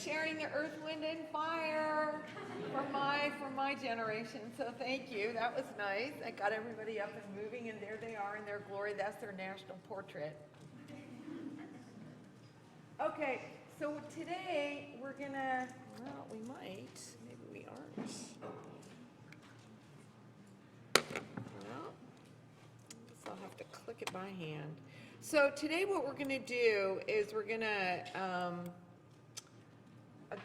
sharing the earth, wind, and fire for my generation. So thank you. That was nice. I got everybody up and moving, and there they are in their glory. That's their national portrait. Okay, so today we're gonna, well, we might, maybe we aren't. Well, I guess I'll have to click it by hand. So today what we're gonna do is we're gonna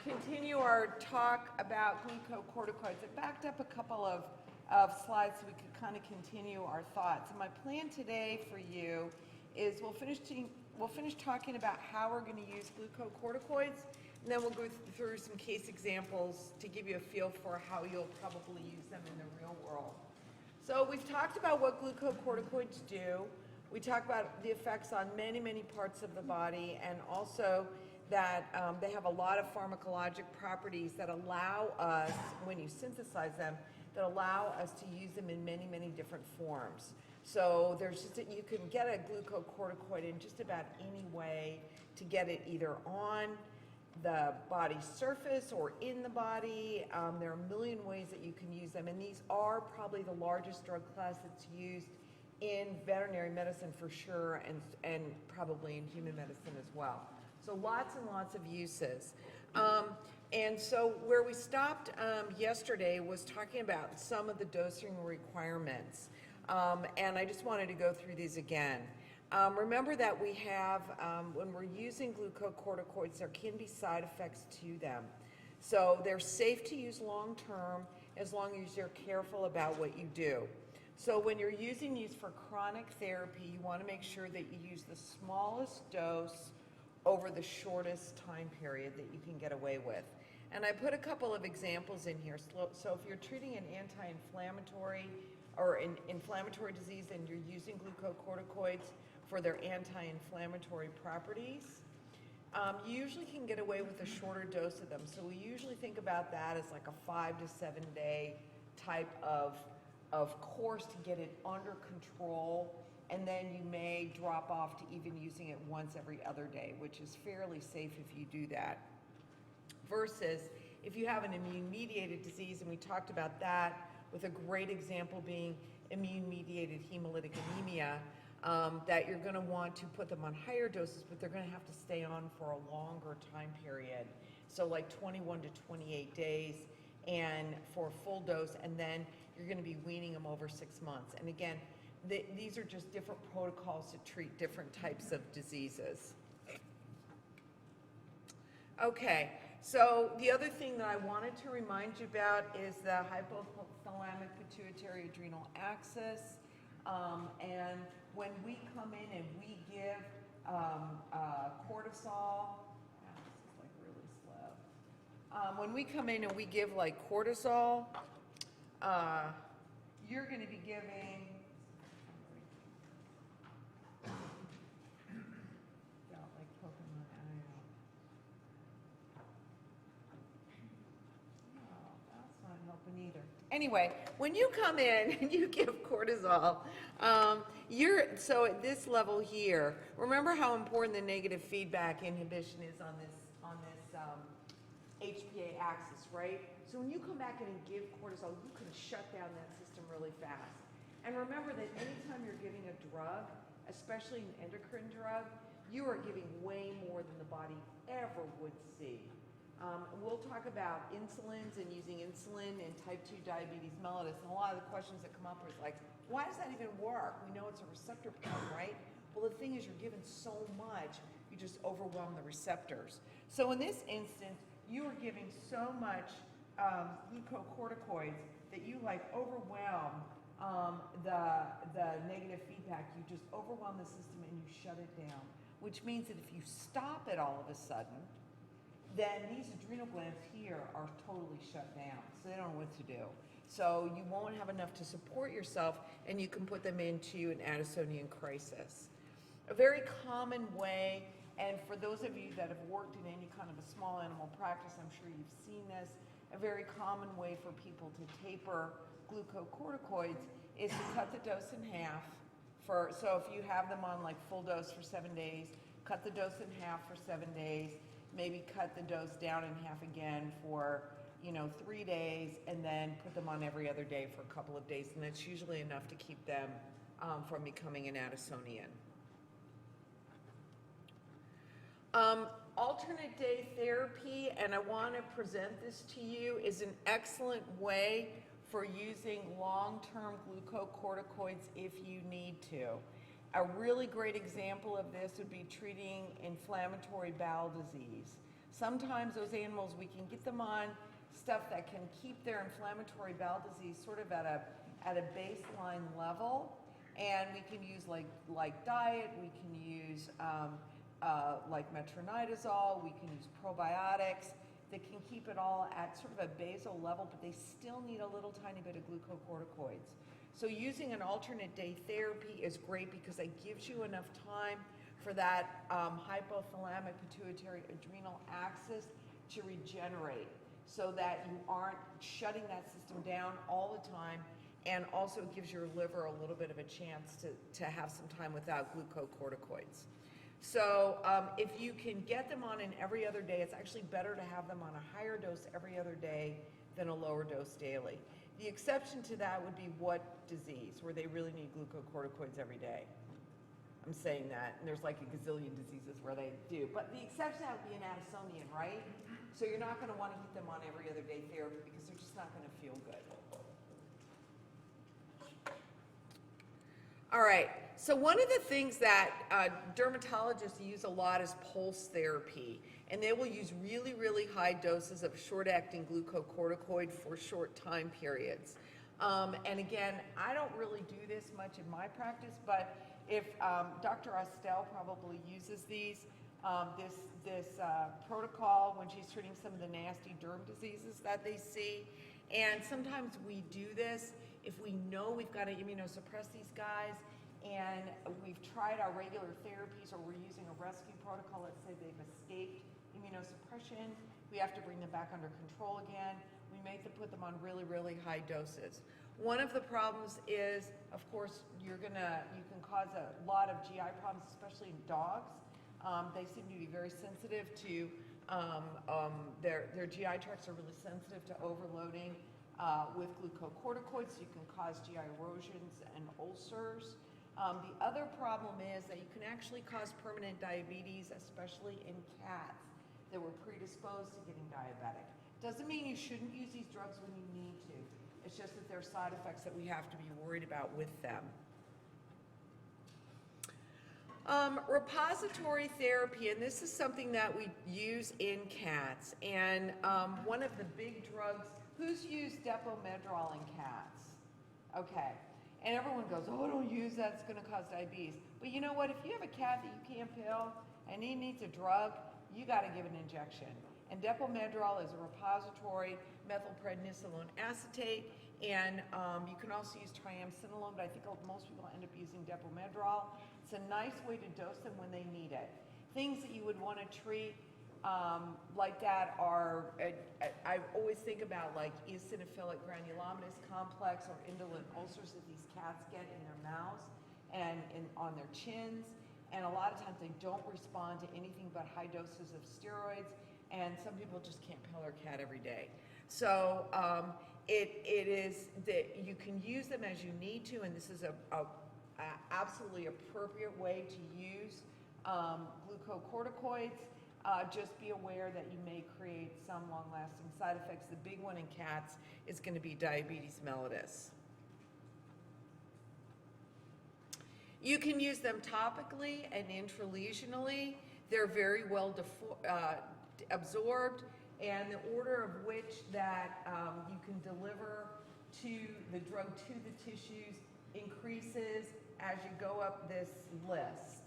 continue our talk about glucocorticoids. I backed up a couple of slides so we could kind of continue our thoughts. And my plan today for you is we'll finish talking about how we're going to use glucocorticoids, and then we'll go through some case examples to give you a feel for how you'll probably use them in the real world. So we've talked about what glucocorticoids do. We talked about the effects on many, many parts of the body, and also that they have a lot of pharmacologic properties that allow us, when you synthesize them, that allow us to use them in many, many different forms. So there's just you can get a glucocorticoid in just about any way to get it either on the body surface or in the body. There are a million ways that you can use them, and these are probably the largest drug class that's used in veterinary medicine for sure, and probably in human medicine as well. So lots and lots of uses. And so where we stopped yesterday was talking about some of the dosing requirements. And I just wanted to go through these again. Remember that we have, when we're using glucocorticoids, there can be side effects to them. So they're safe to use long term as long as you're careful about what you do. So when you're using these for chronic therapy, you want to make sure that you use the smallest dose over the shortest time period that you can get away with. And I put a couple of examples in here. So if you're treating an anti-inflammatory or an inflammatory disease and you're using glucocorticoids for their anti-inflammatory properties, you usually can get away with a shorter dose of them. So we usually think about that as like a 5 to 7 day type of course to get it under control, and then you may drop off to even using it once every other day, which is fairly safe if you do that. Versus if you have an immune-mediated disease, and we talked about that with a great example being immune-mediated hemolytic anemia, that you're going to want to put them on higher doses, but they're going to have to stay on for a longer time period. So like 21 to 28 days and for a full dose, and then you're going to be weaning them over 6 months. And again, these are just different protocols to treat different types of diseases. Okay, so the other thing that I wanted to remind you about is the hypothalamic pituitary adrenal axis. And when we come in and we give cortisol, this is like really slow. When we come in and we give like cortisol, you're going to be giving, like poking my eye out. No, that's not helping either. Anyway, when you come in and you give cortisol, so at this level here, remember how important the negative feedback inhibition is on this HPA axis, right? So when you come back in and give cortisol, you can shut down that system really fast. And remember that anytime you're giving a drug, especially an endocrine drug, you are giving way more than the body ever would see. We'll talk about insulins and using insulin in type 2 diabetes mellitus, and a lot of the questions that come up is like, why does that even work? We know it's a receptor pump, right? Well, the thing is you're given so much, you just overwhelm the receptors. So in this instance, you are giving so much glucocorticoids that you like overwhelm the negative feedback. You just overwhelm the system and you shut it down, which means that if you stop it all of a sudden, then these adrenal glands here are totally shut down, so they don't know what to do. So you won't have enough to support yourself, and you can put them into an Addisonian crisis. A very common way, and for those of you that have worked in any kind of a small animal practice, I'm sure you've seen this, a very common way for people to taper glucocorticoids is to cut the dose in half. So if you have them on like full dose for 7 days, cut the dose in half for 7 days. maybe cut the dose down in half again for 3 days, and then put them on every other day for a couple of days, and that's usually enough to keep them from becoming an Addisonian. Alternate day therapy, and I want to present this to you, is an excellent way for using long-term glucocorticoids if you need to. A really great example of this would be treating inflammatory bowel disease. Sometimes those animals, we can get them on stuff that can keep their inflammatory bowel disease sort of at a baseline level, and we can use like diet, we can use like metronidazole, we can use probiotics that can keep it all at sort of a basal level, but they still need a little tiny bit of glucocorticoids. So using an alternate day therapy is great because it gives you enough time for that hypothalamic pituitary adrenal axis to regenerate, so that you aren't shutting that system down all the time, and also gives your liver a little bit of a chance to have some time without glucocorticoids. So if you can get them on an every other day, it's actually better to have them on a higher dose every other day than a lower dose daily. The exception to that would be what disease, where they really need glucocorticoids every day. I'm saying that, and there's like a gazillion diseases where they do. But the exception to that would be an Addisonian, right? So you're not going to want to get them on every other day therapy because they're just not going to feel good. All right, so one of the things that dermatologists use a lot is pulse therapy, and they will use really, really high doses of short-acting glucocorticoid for short time periods. And again, I don't really do this much in my practice, but if Dr. Ostel probably uses these, this protocol when she's treating some of the nasty derm diseases that they see. And sometimes we do this if we know we've got to immunosuppress these guys, and we've tried our regular therapies, or we're using a rescue protocol. Let's say they've escaped immunosuppression. We have to bring them back under control again. We may have to put them on really, really high doses. One of the problems is, of course, you can cause a lot of GI problems, especially in dogs. They seem to be very sensitive to, their GI tracts are really sensitive to overloading with glucocorticoids. You can cause GI erosions and ulcers. The other problem is that you can actually cause permanent diabetes, especially in cats that were predisposed to getting diabetic. Doesn't mean you shouldn't use these drugs when you need to. It's just that there are side effects that we have to be worried about with them. Repository therapy, and this is something that we use in cats. And one of the big drugs, who's used Depomedrol in cats? Okay. And everyone goes, oh, don't use that, it's going to cause diabetes. But you know what? If you have a cat that you can't pill and he needs a drug, you got to give an injection. And Depomedrol is a repository methylprednisolone acetate, and you can also use triamcinolone, but I think most people end up using Depomedrol. It's a nice way to dose them when they need it. Things that you would want to treat like that are, I always think about like eosinophilic granulomatous complex or indolent ulcers that these cats get in their mouths and on their chins. And a lot of times they don't respond to anything but high doses of steroids, and some people just can't pill their cat every day. So it is that you can use them as you need to, and this is a absolutely appropriate way to use glucocorticoids. Just be aware that you may create some long-lasting side effects. The big one in cats is going to be diabetes mellitus. You can use them topically and intralesionally. They're very well absorbed, and the order of which that you can deliver to the drug to the tissues increases as you go up this list.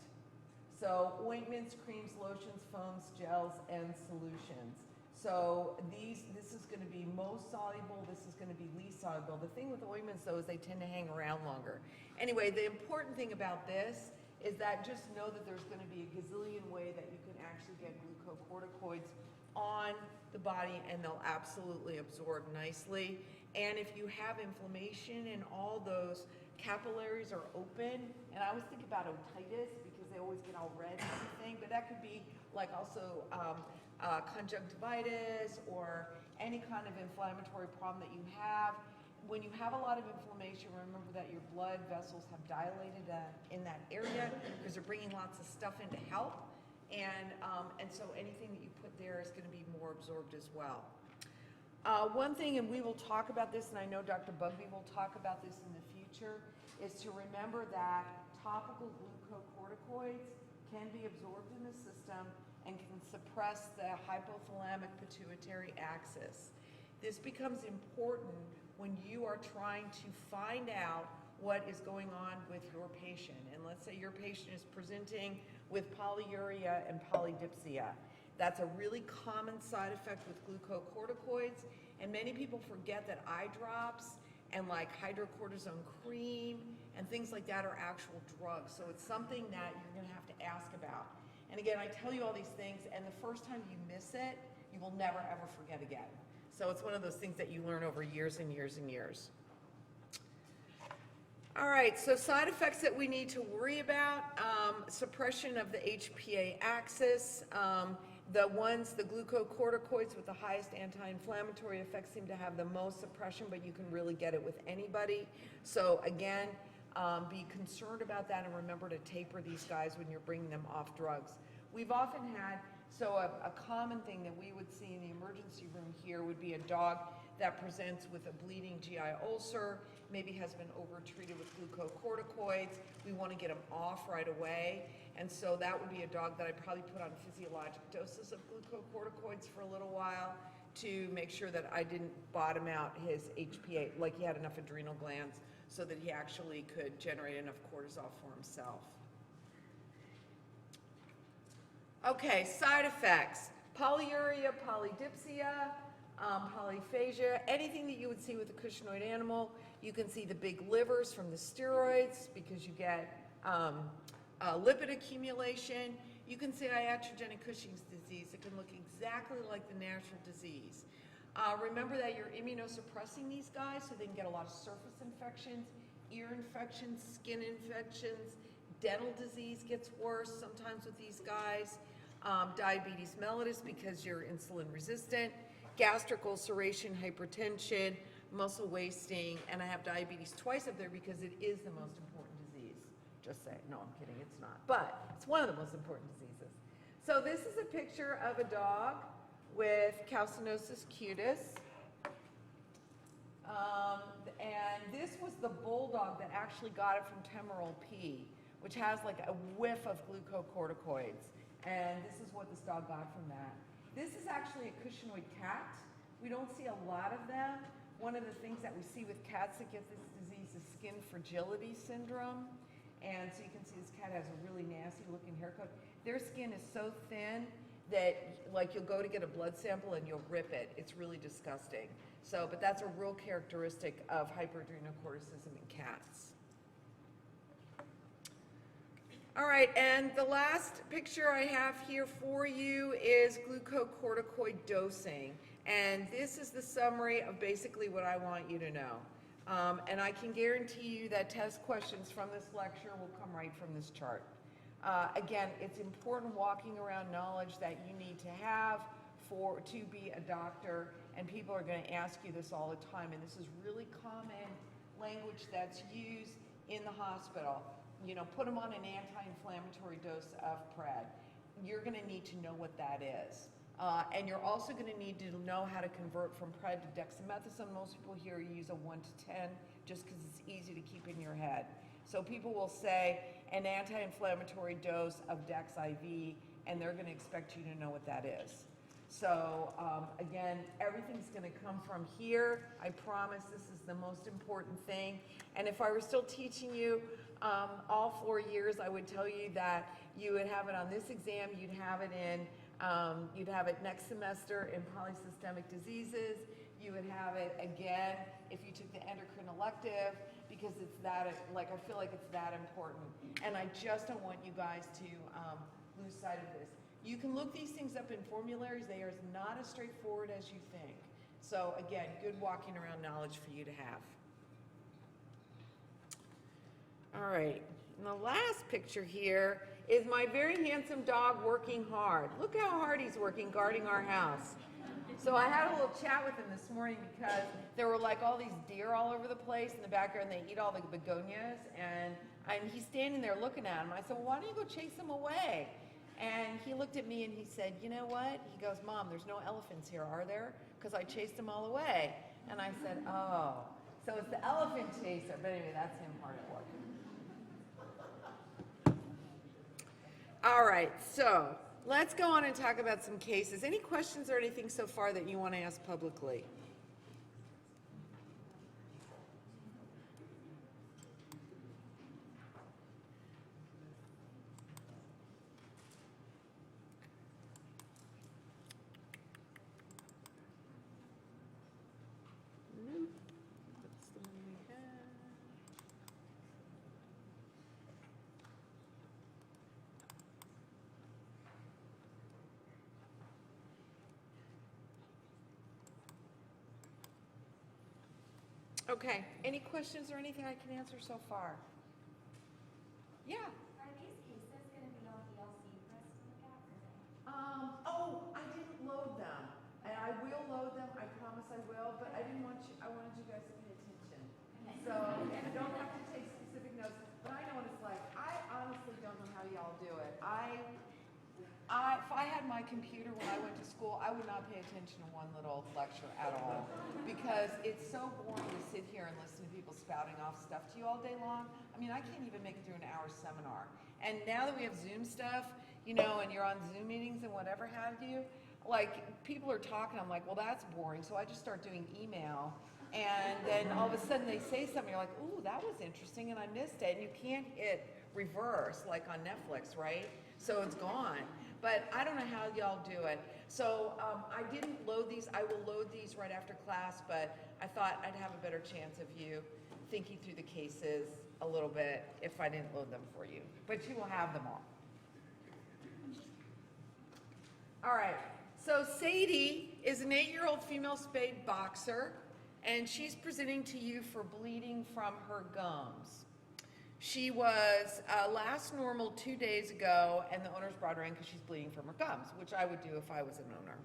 So ointments, creams, lotions, foams, gels, and solutions. So this is going to be most soluble, this is going to be least soluble. The thing with ointments, though, is they tend to hang around longer. Anyway, the important thing about this is that just know that there's going to be a gazillion ways that you can actually get glucocorticoids on the body, and they'll absolutely absorb nicely. And if you have inflammation and all those capillaries are open, and I always think about otitis because they always get all red and everything, but that could be like also conjunctivitis or any kind of inflammatory problem that you have. When you have a lot of inflammation, remember that your blood vessels have dilated in that area because they're bringing lots of stuff in to help. And so anything that you put there is going to be more absorbed as well. One thing, and we will talk about this, and I know Dr. Bugby will talk about this in the future, is to remember that topical glucocorticoids can be absorbed in the system and can suppress the hypothalamic pituitary axis. This becomes important when you are trying to find out what is going on with your patient. And let's say your patient is presenting with polyuria and polydipsia. That's a really common side effect with glucocorticoids, and many people forget that eye drops and like hydrocortisone cream and things like that are actual drugs. So it's something that you're gonna have to ask about. And again, I tell you all these things, and the first time you miss it, you will never ever forget again. So it's one of those things that you learn over years and years and years. All right, so side effects that we need to worry about, suppression of the HPA axis. The glucocorticoids with the highest anti-inflammatory effects seem to have the most suppression, but you can really get it with anybody. So again, be concerned about that and remember to taper these guys when you're bringing them off drugs. We've often had, a common thing that we would see in the emergency room here would be a dog that presents with a bleeding GI ulcer, maybe has been overtreated with glucocorticoids. We want to get them off right away. And so that would be a dog that I'd probably put on physiologic doses of glucocorticoids for a little while to make sure that I didn't bottom out his HPA, like he had enough adrenal glands so that he actually could generate enough cortisol for himself. Okay, side effects. Polyuria, polydipsia, polyphagia, anything that you would see with a cushingoid animal. You can see the big livers from the steroids because you get lipid accumulation. You can see iatrogenic Cushing's disease. It can look exactly like the natural disease. Remember that you're immunosuppressing these guys so they can get a lot of surface infections, ear infections, skin infections. Dental disease gets worse sometimes with these guys. Diabetes mellitus because you're insulin resistant. Gastric ulceration, hypertension, muscle wasting, and I have diabetes twice up there because it is the most important disease. Just say, no, I'm kidding, it's not. But it's one of the most important diseases. So this is a picture of a dog with calcinosis cutis. And this was the bulldog that actually got it from Temerol P, which has like a whiff of glucocorticoids. And this is what this dog got from that. This is actually a cushingoid cat. We don't see a lot of them. One of the things that we see with cats that get this disease is skin fragility syndrome. And so you can see this cat has a really nasty looking hair coat. Their skin is so thin that like you'll go to get a blood sample and you'll rip it. It's really disgusting. So, but that's a real characteristic of hyperadrenocorticism in cats. All right, and the last picture I have here for you is glucocorticoid dosing. And this is the summary of basically what I want you to know. And I can guarantee you that test questions from this lecture will come right from this chart. Again, it's important walking around knowledge that you need to have to be a doctor, and people are going to ask you this all the time, and this is really common language that's used in the hospital. You know, put them on an anti-inflammatory dose of pred. You're going to need to know what that is. And you're also going to need to know how to convert from pred to dexamethasone. Most people here use a 1 to 10 just because it's easy to keep in your head. So people will say an anti-inflammatory dose of Dex IV, and they're going to expect you to know what that is. So again, everything's going to come from here. I promise this is the most important thing. And if I were still teaching you all 4 years, I would tell you that you would have it on this exam, you'd have it next semester in polysystemic diseases, you would have it again if you took the endocrine elective, because it's that, like, I feel like it's that important. And I just don't want you guys to lose sight of this. You can look these things up in formularies. They are not as straightforward as you think. So again, good walking around knowledge for you to have. All right, and the last picture here is my very handsome dog working hard. Look how hard he's working guarding our house. So I had a little chat with him this morning because there were like all these deer all over the place in the backyard, and they eat all the begonias, and he's standing there looking at them. I said, well, why don't you go chase them away? And he looked at me and he said, you know what? He goes, Mom, there's no elephants here, are there? Because I chased them all away. And I said, oh, so it's the elephant chaser. But anyway, that's him hard at work. All right, so let's go on and talk about some cases. Any questions or anything so far that you want to ask publicly? Nope. That's the one we had. Okay, any questions or anything I can answer so far? Yeah. Are these cases going to be on VLC for us to look at? Or no? Oh, I didn't load them. And I will load them, I promise I will, but I wanted you guys to pay attention. So, and you don't have to take specific notes, but I know what it's like. I honestly don't know how y'all do it. If I had my computer when I went to school, I would not pay attention to one little lecture at all, because it's so boring to sit here and listen to people spouting off stuff to you all day long. I mean, I can't even make it through an hour seminar. And now that we have Zoom stuff, you know, and you're on Zoom meetings and whatever have you, like, people are talking, I'm like, well, that's boring, so I just start doing email. And then all of a sudden they say something, you're like, ooh, that was interesting, and I missed it. And you can't hit reverse like on Netflix, right? So it's gone. But I don't know how y'all do it. So I didn't load these. I will load these right after class, but I thought I'd have a better chance of you thinking through the cases a little bit if I didn't load them for you. But you will have them all. All right. So Sadie is an 8-year-old female spayed boxer, and she's presenting to you for bleeding from her gums. She was last normal 2 days ago, and the owners brought her in because she's bleeding from her gums, which I would do if I was an owner.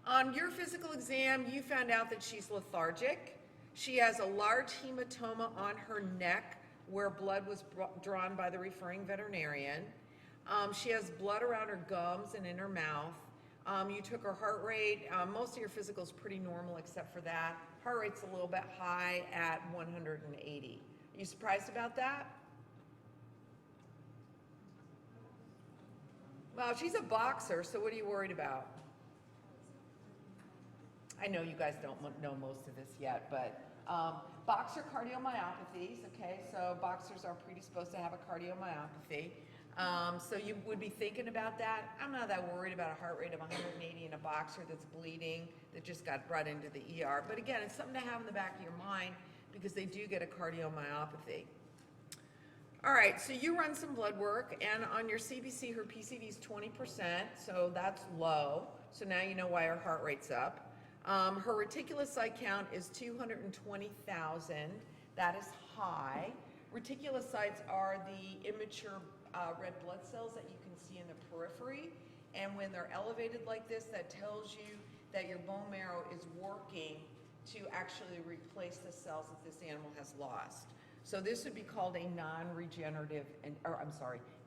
On your physical exam, you found out that she's lethargic. She has a large hematoma on her neck where blood was drawn by the referring veterinarian. She has blood around her gums and in her mouth. You took her heart rate. Most of your physical's pretty normal except for that. Heart rate's a little bit high at 180. Are you surprised about that? Well, she's a boxer, so what are you worried about? I know you guys don't know most of this yet, but boxer cardiomyopathies, okay, so boxers are predisposed to have a cardiomyopathy. So you would be thinking about that. I'm not that worried about a heart rate of 180 in a boxer that's bleeding, that just got brought into the ER. But again, it's something to have in the back of your mind because they do get a cardiomyopathy. All right, so you run some blood work, and on your CBC, her PCV is 20%, so that's low. So now you know why her heart rate's up. Her reticulocyte count is 220,000. That is high. Reticulocytes are the immature red blood cells that you can see in the periphery, and when they're elevated like this, that tells you that your bone marrow is working to actually replace the cells that this animal has lost. So this would be called a non-regenerative,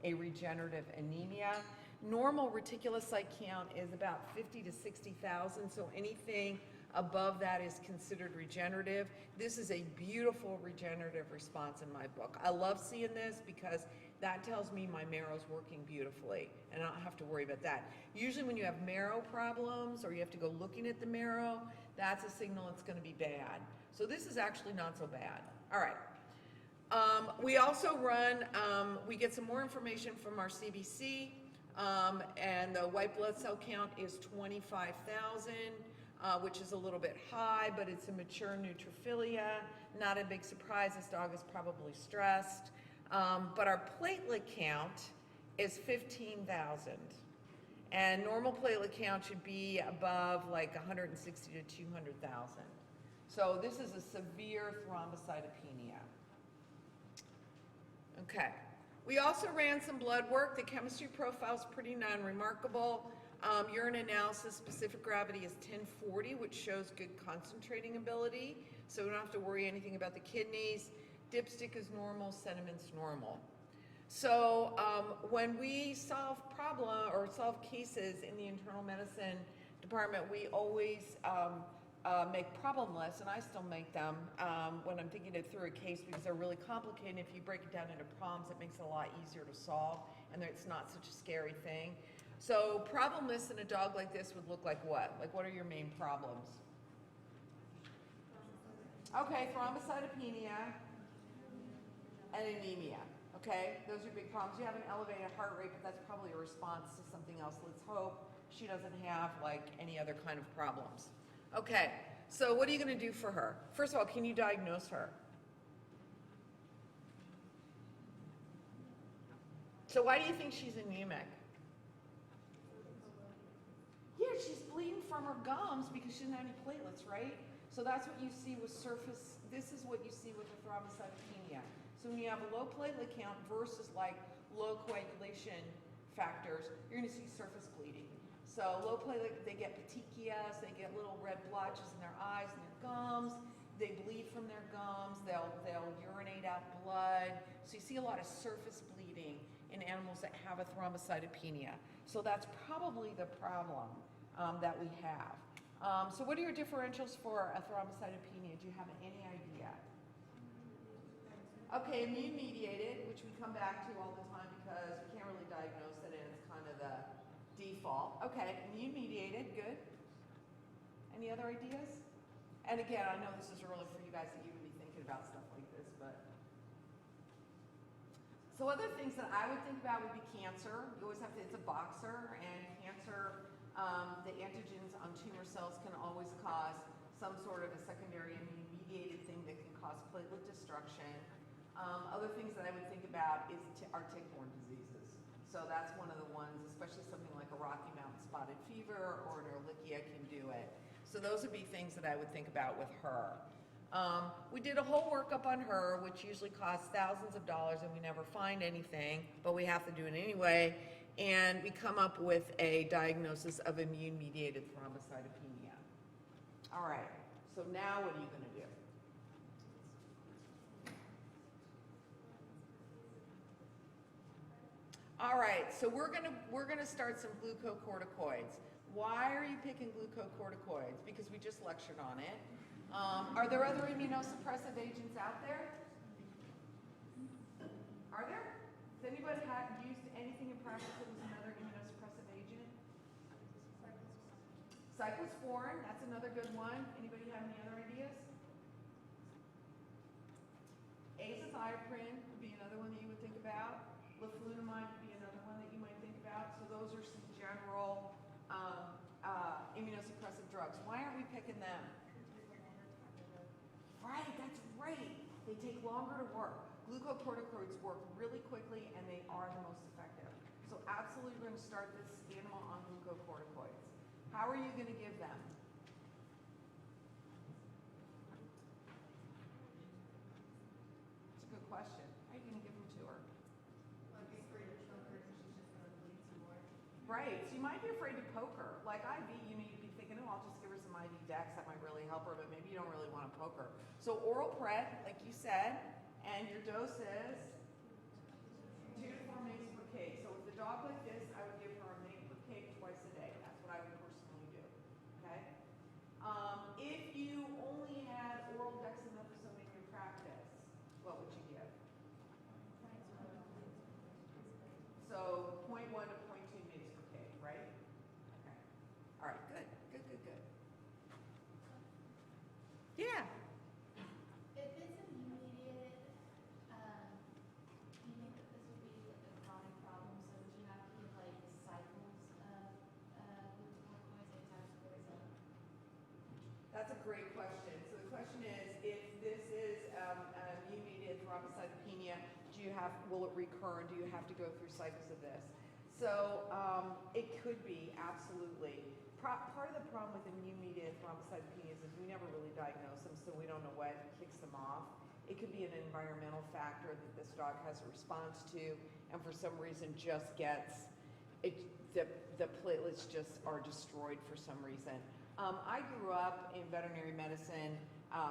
a regenerative anemia. Normal reticulocyte count is about 50 to 60,000, so anything above that is considered regenerative. This is a beautiful regenerative response in my book. I love seeing this because that tells me my marrow's working beautifully, and I don't have to worry about that. Usually when you have marrow problems or you have to go looking at the marrow, that's a signal it's going to be bad. So this is actually not so bad. All right. We also run, we get some more information from our CBC, and the white blood cell count is 25,000, which is a little bit high, but it's a mature neutrophilia. Not a big surprise, this dog is probably stressed. But our platelet count is 15,000. And normal platelet count should be above like 160 to 200,000. So this is a severe thrombocytopenia. Okay, We also ran some blood work. The chemistry profile is pretty non-remarkable. Urine analysis, specific gravity is 1040, which shows good concentrating ability. So we don't have to worry anything about the kidneys. Dipstick is normal, sediment's normal. So when we solve cases in the internal medicine department, we always make problem lists, and I still make them when I'm thinking it through a case because they're really complicated. If you break it down into problems, it makes it a lot easier to solve, and it's not such a scary thing. So problem lists in a dog like this would look like what? Like what are your main problems? Okay, thrombocytopenia and anemia. Okay, those are big problems. You have an elevated heart rate, but that's probably a response to something else. Let's hope she doesn't have like any other kind of problems. Okay, so what are you going to do for her? First of all, can you diagnose her? So why do you think she's anemic? Yeah, she's bleeding from her gums because she doesn't have any platelets, right? So that's what you see with surface, this is what you see with the thrombocytopenia. So when you have a low platelet count versus like low coagulation factors, you're gonna see surface bleeding. So low platelet, they get petechias, they get little red blotches in their eyes and their gums, they bleed from their gums, they'll urinate out blood. So you see a lot of surface bleeding in animals that have a thrombocytopenia. So that's probably the problem that we have. So what are your differentials for a thrombocytopenia? Do you have any idea? Okay, immune mediated, which we come back to all the time because we can't really diagnose it and it's kind of the default. Okay, immune mediated, good. Any other ideas? And again, I know this is early for you guys that you would be thinking about stuff like this, but. So other things that I would think about would be cancer. You always have to, it's a boxer, and cancer, the antigens on tumor cells can always cause some sort of a secondary immune-mediated thing that can cause platelet destruction. Other things that I would think about are tick-borne diseases. So that's one of the ones, especially something like a Rocky Mountain spotted fever or an Ehrlichia can do it. So those would be things that I would think about with her. We did a whole workup on her, which usually costs thousands of dollars, and we never find anything, but we have to do it anyway. And we come up with a diagnosis of immune-mediated thrombocytopenia. All right, so now what are you going to do? All right, so we're gonna start some glucocorticoids. Why are you picking glucocorticoids? Because we just lectured on it. Are there other immunosuppressive agents out there? Are there? Has anybody used anything in practice that was another immunosuppressive agent? Cyclosporin, that's another good one. Anybody have any other ideas? Azathioprine would be another one that you would think about. Leflunomide would be another one that you might think about. So those are some general immunosuppressive drugs. Why aren't we picking them? Right, that's right. They take longer to work. Glucocorticoids work really quickly and they are the most effective. So absolutely we're going to start this animal on glucocorticoids. How are you going to give them? It's a good question. How are you going to give them to her? Right, so you might be afraid to poke her. Like IV, you need to be thinking, oh, I'll just give her some IV Dex, that might really help her, but maybe you don't really want to poke her. So oral pred, like you said, and your dose is 2 to 4 mg per kg. So with a dog like this, I would give her a mg per kg twice a day. That's what I would personally do, okay? If you only had oral dexamethasone in your practice, what would you give? So 0.1 to 0.2 mg per kg, right? Okay. All right, good. Yeah. If it's immune-mediated, do you think that this would be like a chronic problem? So would you have to give like cycles of glucocorticoids anytime there is a... That's a great question. So the question is, if this is an immune-mediated thrombocytopenia, will it recur, and do you have to go through cycles of this? So it could be, absolutely. Part of the problem with immune-mediated thrombocytopenias is we never really diagnose them, so we don't know what kicks them off. It could be an environmental factor that this dog has a response to, and for some reason just gets, the platelets just are destroyed for some reason. I grew up in veterinary medicine,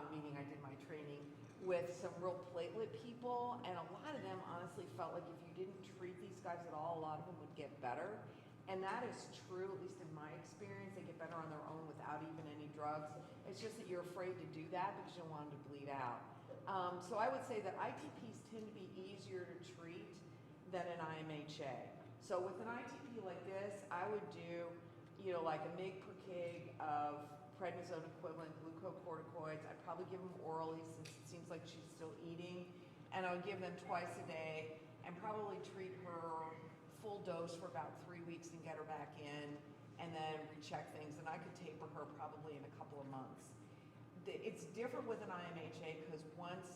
meaning I did my training, with some real platelet people, and a lot of them honestly felt like if you didn't treat these guys at all, a lot of them would get better. And that is true, at least in my experience. They get better on their own without even any drugs. It's just that you're afraid to do that because you don't want them to bleed out. So I would say that ITPs tend to be easier to treat than an IMHA. So with an ITP like this, I would do, like a mg per kg of prednisone equivalent glucocorticoids. I'd probably give them orally since it seems like she's still eating. And I would give them twice a day and probably treat her full dose for about 3 weeks and get her back in and then recheck things. And I could taper her probably in a couple of months. It's different with an IMHA because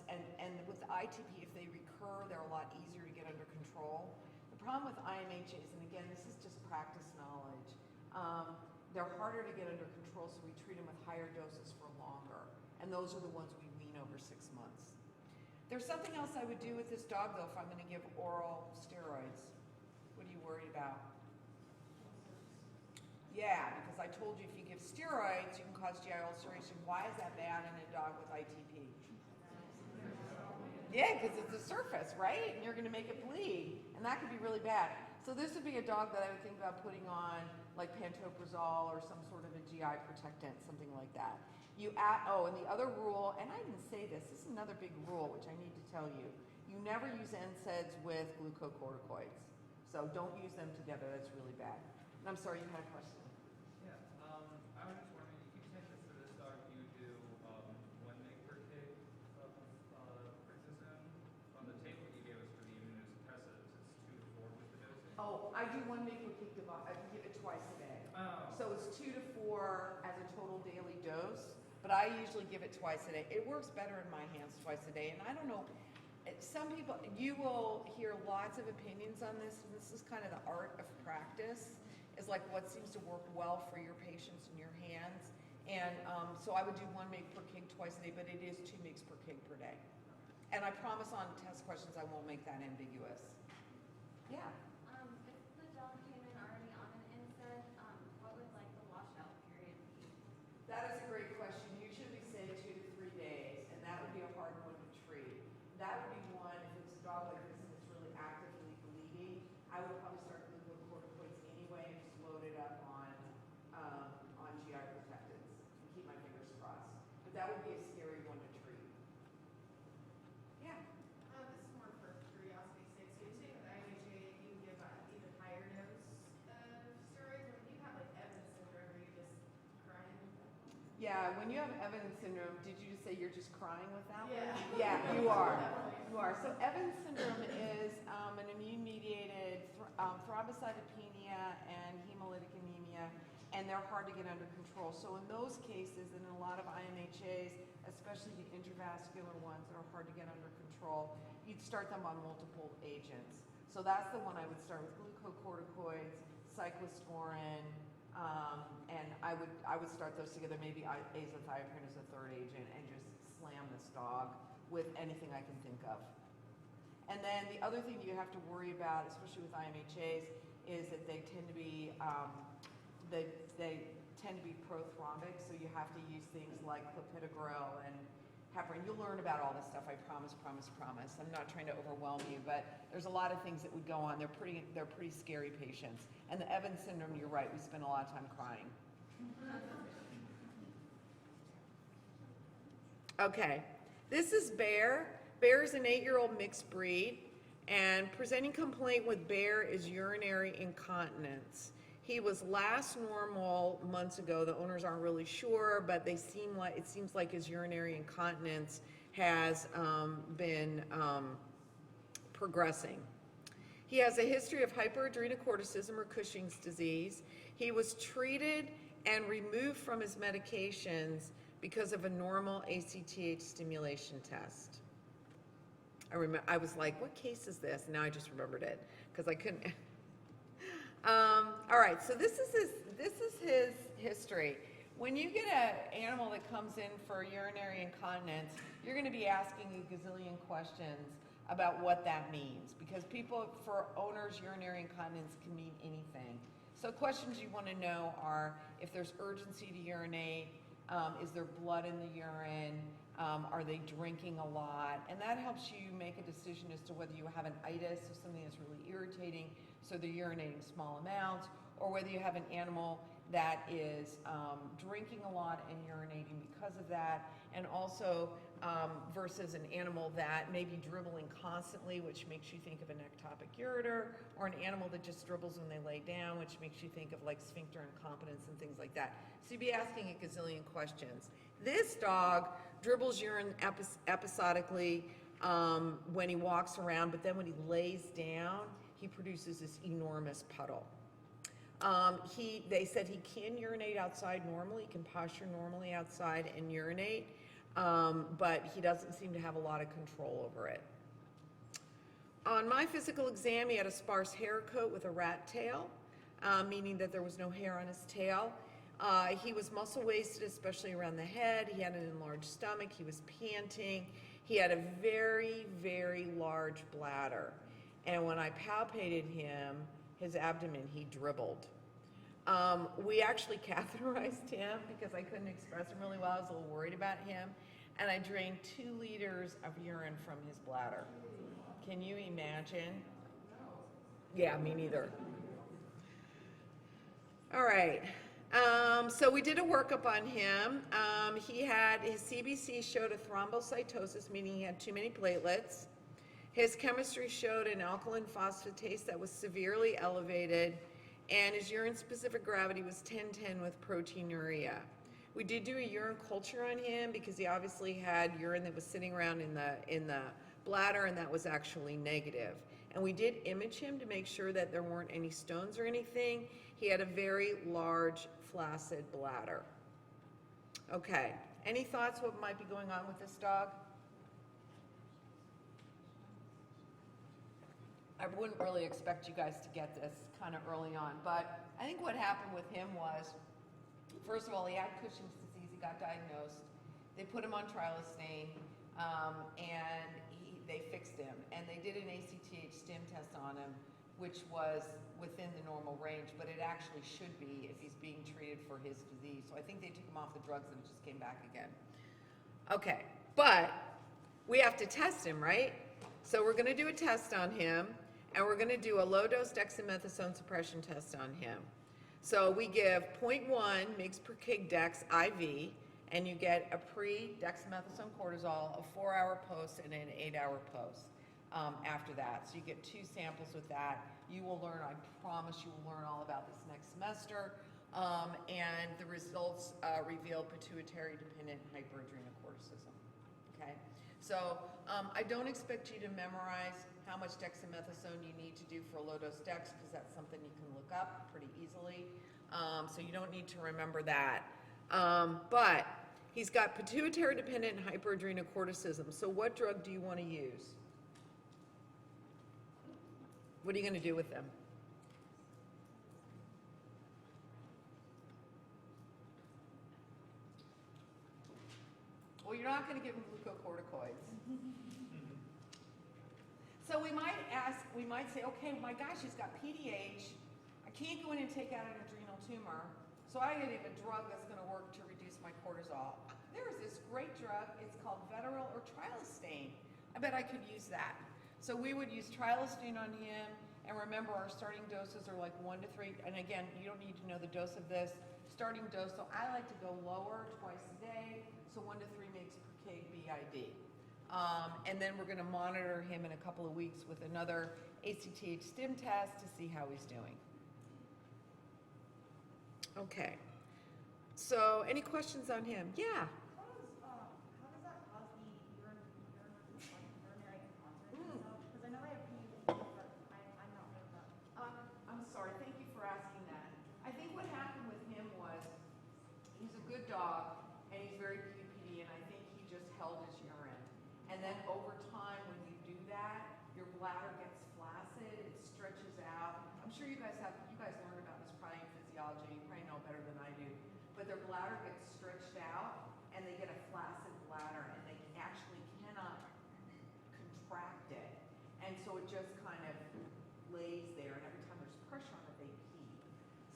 and with the ITP, if they recur, they're a lot easier to get under control. The problem with IMHAs, and again, this is just practice knowledge, they're harder to get under control, so we treat them with higher doses for longer. And those are the ones we wean over 6 months. There's something else I would do with this dog, though, if I'm going to give oral steroids. What are you worried about? Yeah, because I told you if you give steroids, you can cause GI ulceration. Why is that bad in a dog with ITP? Yeah, because it's a surface, right? And you're going to make it bleed, and that could be really bad. So this would be a dog that I would think about putting on like pantoprazole or some sort of a GI protectant, something like that. You add, and the other rule, and I didn't say this is another big rule, which I need to tell you. You never use NSAIDs with glucocorticoids. So don't use them together, that's really bad. And I'm sorry, you had a question. Yeah, I was just wondering, you keep saying that for this dog you do 1 mg per kg of prednisone. On the table you gave us for the immunosuppressives, it's 2 to 4 with the dosing. Oh, I do 1 mg per kg device. I can give it twice a day. Oh. So it's 2 to 4 as a total daily dose, but I usually give it twice a day. It works better in my hands twice a day, and I don't know. Some people, you will hear lots of opinions on this, and this is kind of the art of practice, is like what seems to work well for your patients in your hands. And so I would do 1 mg per kg twice a day, but it is 2 mg per kg per day. And I promise on test questions I won't make that ambiguous. Yeah. If the dog came in already on an NSAID, what would like the washout period be? That is a great question. Usually we say 2 to 3 days, and that would be a hard one to treat. That would be one, if it's a dog like this and it's really actively bleeding, I would probably start glucocorticoids anyway and just load it up on GI protectants and keep my fingers crossed. But that would be a scary one to treat. Yeah. This is more for curiosity's sake. So you say with IHA you can give an even higher dose of steroids, or when you have like Evans syndrome, are you just crying? Yeah, when you have Evans syndrome, did you just say you're just crying with that one? Yeah. Yeah, you are. You are. So Evans syndrome is an immune-mediated thrombocytopenia and hemolytic anemia, and they're hard to get under control. So in those cases, and in a lot of IMHAs, especially the intravascular ones that are hard to get under control, you'd start them on multiple agents. So that's the one I would start with: glucocorticoids, cyclosporin, and I would start those together. Maybe azathioprine as a third agent, and just slam this dog with anything I can think of. And then the other thing you have to worry about, especially with IMHAs, is that they tend to be prothrombic, so you have to use things like clopidogrel and heparin. You'll learn about all this stuff, I promise. I'm not trying to overwhelm you, but there's a lot of things that would go on. They're pretty scary patients. And the Evans syndrome, you're right, we spend a lot of time crying. Okay, this is Bear. Bear is an 8-year-old mixed breed, and presenting complaint with Bear is urinary incontinence. He was last normal months ago. The owners aren't really sure, but it seems like his urinary incontinence has been progressing. He has a history of hyperadrenocorticism or Cushing's disease. He was treated and removed from his medications because of a normal ACTH stimulation test. I was like, what case is this? Now I just remembered it because I couldn't. All right, so this is his history. When you get an animal that comes in for urinary incontinence, you're going to be asking a gazillion questions about what that means, because for owners, urinary incontinence can mean anything. So questions you want to know are if there's urgency to urinate, is there blood in the urine, are they drinking a lot, and that helps you make a decision as to whether you have an itis, so something that's really irritating, so they're urinating small amounts, or whether you have an animal that is drinking a lot and urinating because of that, and also versus an animal that may be dribbling constantly, which makes you think of an ectopic ureter, or an animal that just dribbles when they lay down, which makes you think of like sphincter incompetence and things like that. So you'd be asking a gazillion questions. This dog dribbles urine episodically when he walks around, but then when he lays down, he produces this enormous puddle. They said he can urinate outside normally, he can posture normally outside and urinate, but he doesn't seem to have a lot of control over it. On my physical exam, he had a sparse hair coat with a rat tail, meaning that there was no hair on his tail. He was muscle wasted, especially around the head. He had an enlarged stomach. He was panting. He had a very, very large bladder. And when I palpated him, his abdomen, he dribbled. We actually catheterized him because I couldn't express him really well. I was a little worried about him. And I drained 2 liters of urine from his bladder. Can you imagine? Yeah, me neither. All right. So we did a workup on him. His CBC showed a thrombocytosis, meaning he had too many platelets. His chemistry showed an alkaline phosphatase that was severely elevated, and his urine-specific gravity was 1010 with proteinuria. We did do a urine culture on him because he obviously had urine that was sitting around in the bladder, and that was actually negative. And we did image him to make sure that there weren't any stones or anything. He had a very large, flaccid bladder. Okay, any thoughts what might be going on with this dog? I wouldn't really expect you guys to get this kind of early on, but I think what happened with him was, first of all, he had Cushing's disease. He got diagnosed. They put him on trilostane, and they fixed him. And they did an ACTH stim test on him, which was within the normal range, but it actually should be if he's being treated for his disease. So I think they took him off the drugs and it just came back again. Okay, but we have to test him, right? So we're gonna do a test on him, and we're gonna do a low-dose dexamethasone suppression test on him. So we give 0.1 mg per kg dex IV, and you get a pre-dexamethasone cortisol, a 4-hour post, and an 8-hour post after that. So you get 2 samples with that. You will learn, I promise you will learn all about this next semester. And the results reveal pituitary-dependent hyperadrenocorticism. Okay? So I don't expect you to memorize how much dexamethasone you need to do for a low-dose dex, because that's something you can look up pretty easily. So you don't need to remember that. But he's got pituitary-dependent hyperadrenocorticism. So what drug do you want to use? What are you going to do with them? Well, you're not going to give him glucocorticoids. So we might say, okay, my gosh, he's got PDH. I can't go in and take out an adrenal tumor, so I gotta give a drug that's gonna work to reduce my cortisol. There's this great drug, it's called Veteril or trilostane. I bet I could use that. So we would use trilostane on him, and remember our starting doses are like 1 to 3, and again, you don't need to know the dose of this. Starting dose, so I like to go lower twice a day, so 1 to 3 mg per kg BID. And then we're gonna monitor him in a couple of weeks with another ACTH stim test to see how he's doing. Okay, so any questions on him? Yeah. How does that cause the urinary incontinence? Because I know I have PUD, but I'm not sure of that. I'm sorry, thank you for asking that. I think what happened with him was, he's a good dog, and he's very PUPD, and I think he just held his urine. And then over time, when you do that, your bladder gets flaccid, it stretches out. I'm sure you guys learned about this probably in physiology, you probably know better than I do, but their bladder gets so it just kind of lays there, and every time there's pressure on it, they pee.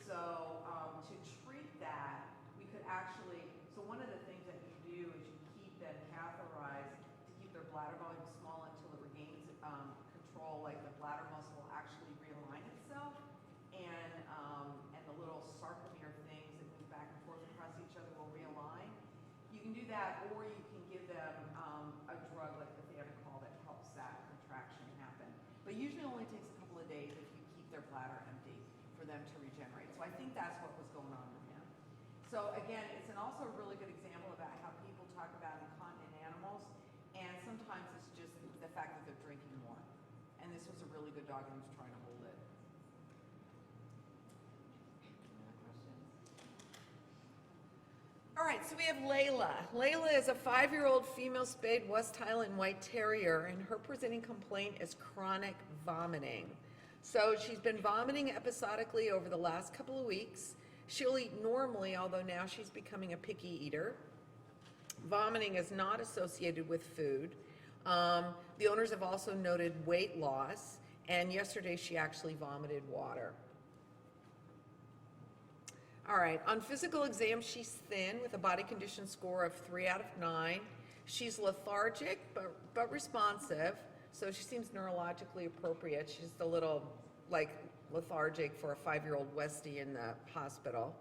So to treat that, we could actually, so one of the things that you do is you keep them catheterized to keep their bladder volume small until it regains control, like the bladder muscle will actually realign itself, and the little sarcomere things that move back and forth across each other will realign. You can do that, or you can give them a drug like the Pharmacology that helps that contraction happen. But usually only takes a couple of days if you keep their bladder empty for them to regenerate. So I think that's what was going on with him. So again, it's also a really good example about how people talk about incontinent animals, and sometimes it's just the fact that they're drinking more. And this was a really good dog and he was trying to hold it. Any other questions? All right, so we have Layla. Layla is a 5-year-old female spayed West Highland White Terrier, and her presenting complaint is chronic vomiting. So she's been vomiting episodically over the last couple of weeks. She'll eat normally, although now she's becoming a picky eater. Vomiting is not associated with food. The owners have also noted weight loss, and yesterday she actually vomited water. All right, on physical exam, she's thin with a body condition score of 3 out of 9. She's lethargic, but responsive, so she seems neurologically appropriate. She's a little, lethargic for a 5-year-old Westie in the hospital.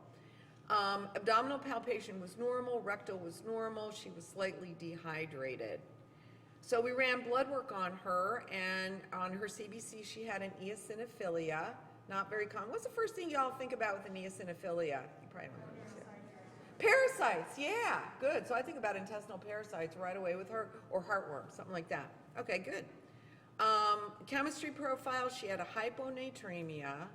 Abdominal palpation was normal, rectal was normal, she was slightly dehydrated. So we ran blood work on her, and on her CBC she had an eosinophilia, not very common. What's the first thing y'all think about with an eosinophilia? You probably don't know this yet. Parasites, yeah, good. So I think about intestinal parasites right away with her, or heartworm, something like that. Okay, good. Chemistry profile, she had a hyponatremia,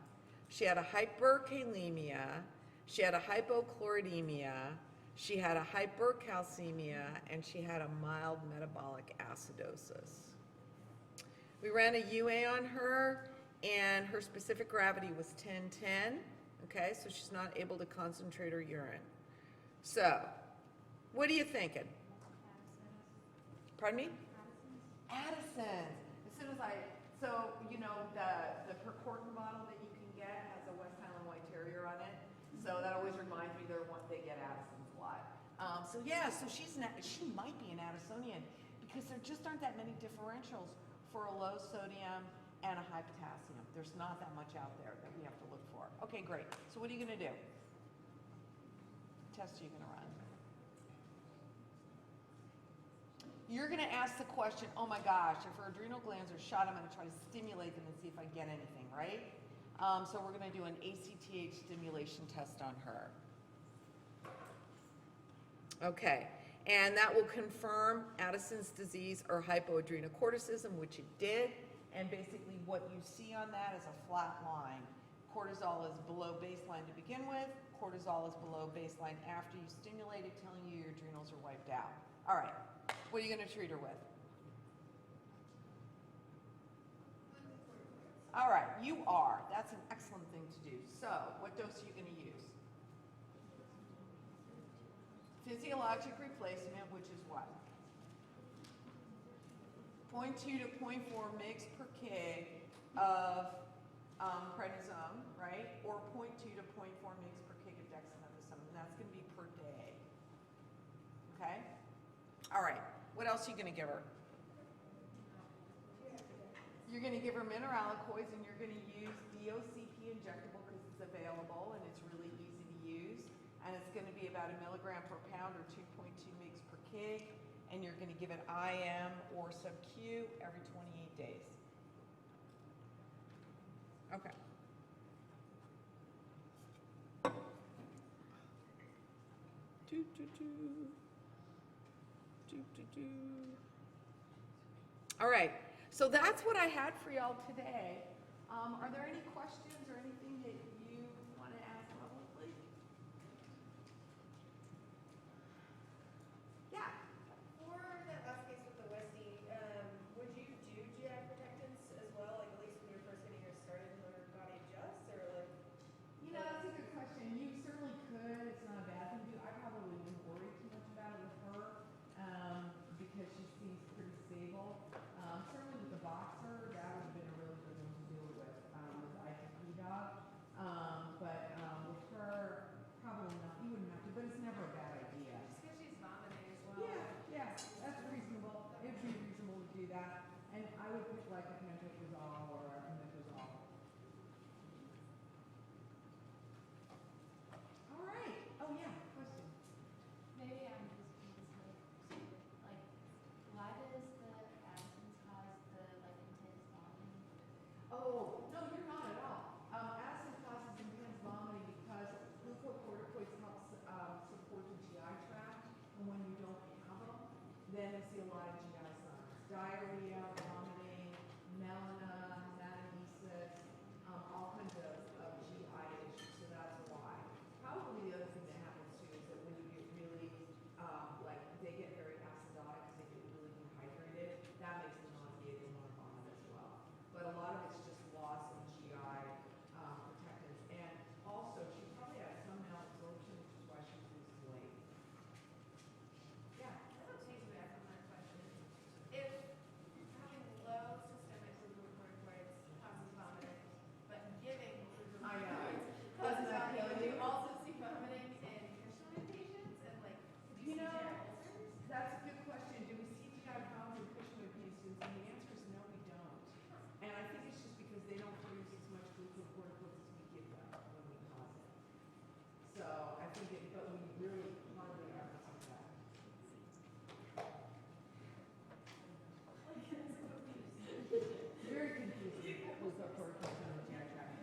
she had a hyperkalemia, she had a hypochloremia, she had a hypercalcemia, and she had a mild metabolic acidosis. We ran a UA on her, and her specific gravity was 1010, okay, so she's not able to concentrate her urine. So, what are you thinking? Pardon me? Addison's. As soon as so, you know, the Percortin bottle that you can get has a West Highland White Terrier on it, so that always reminds me they get Addison's a lot. So yeah, so she might be an Addisonian because there just aren't that many differentials for a low sodium and a high potassium. There's not that much out there that we have to look for. Okay, great. So what are you going to do? What test are you going to run? You're going to ask the question, oh my gosh, if her adrenal glands are shot, I'm going to try to stimulate them and see if I get anything, right? So we're going to do an ACTH stimulation test on her. Okay, and that will confirm Addison's disease or hypoadrenocorticism, which it did. And basically what you see on that is a flat line. Cortisol is below baseline to begin with. Cortisol is below baseline after you stimulate it, telling you your adrenals are wiped out. All right, what are you going to treat her with? All right, you are. That's an excellent thing to do. So, what dose are you going to use? Physiologic replacement, which is what? 0.2 to 0.4 mg per kg of prednisone, right? Or 0.2 to 0.4 mg per kg of dexamethasone, and that's going to be per day. Okay? All right. What else are you going to give her? You're going to give her mineralocorticoids, and you're going to use DOCP injectable because it's available and it's really easy to use. And it's going to be about 1 milligram per pound or 2.2 mg per kg. And you're going to give it IM or sub-Q every 28 days. Okay. All right. So that's what I had for y'all today. Are there any questions or anything that you want to ask publicly? Yeah. For that last case with the Westie, would you do GI protectants as well, like at least when you're first getting her started and let her body adjust, or like? You know, that's a good question. You certainly could. It's not a bad thing to do. I probably wouldn't worry too much about it with her because she seems pretty stable. Certainly with the boxer, that would have then they see a lot of GI signs: diarrhea, vomiting, melena, hematemesis, all kinds of GI issues. So that's why. Probably the other thing that happens too is that when you get really, like they get very acidotic because they get really dehydrated. That makes them nauseated and want to vomit as well. But a lot of it's just loss of GI protectants, and also she probably has some malabsorption, which is why she loses weight. Yeah. That takes me back on that question. If having low systemic glucocorticoids causes vomiting, but giving I know. glucocorticoids Doesn't causes that kill vomiting, do you? you also see vomiting in Cushing's patients? And like, do You you see know, GI ulcers? that's a good question. Do we see GI problems in Cushing's patients? And the answer is no, we don't. And I think it's just because they don't produce as much glucocorticoids as we give them when we cause it. So I think it, but we really hardly ever see that. Very confusing glucocorticoids on the GI tract.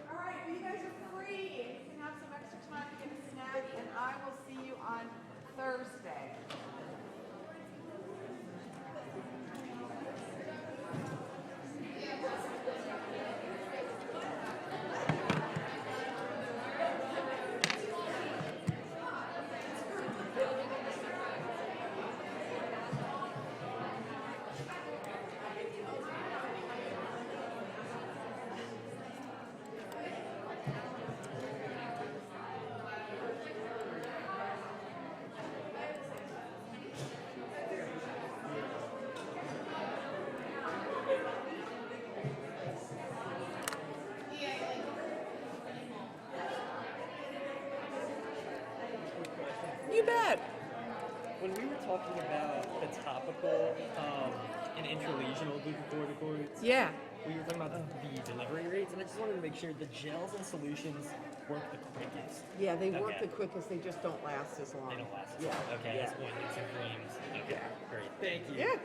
All right, well, you guys are free. You can have some extra time to get a snack, and I will see you on Thursday. You bet. When we were talking about the topical and intralesional glucocorticoids, Yeah. we were talking about the delivery rates, and I just wanted to make sure the gels and solutions work the quickest. Yeah, they work Okay. the quickest. They just don't last as long. They don't last as Yeah. long. Okay, Yeah. that's ointments and creams. Okay, Yeah. great. Thank you. Yeah.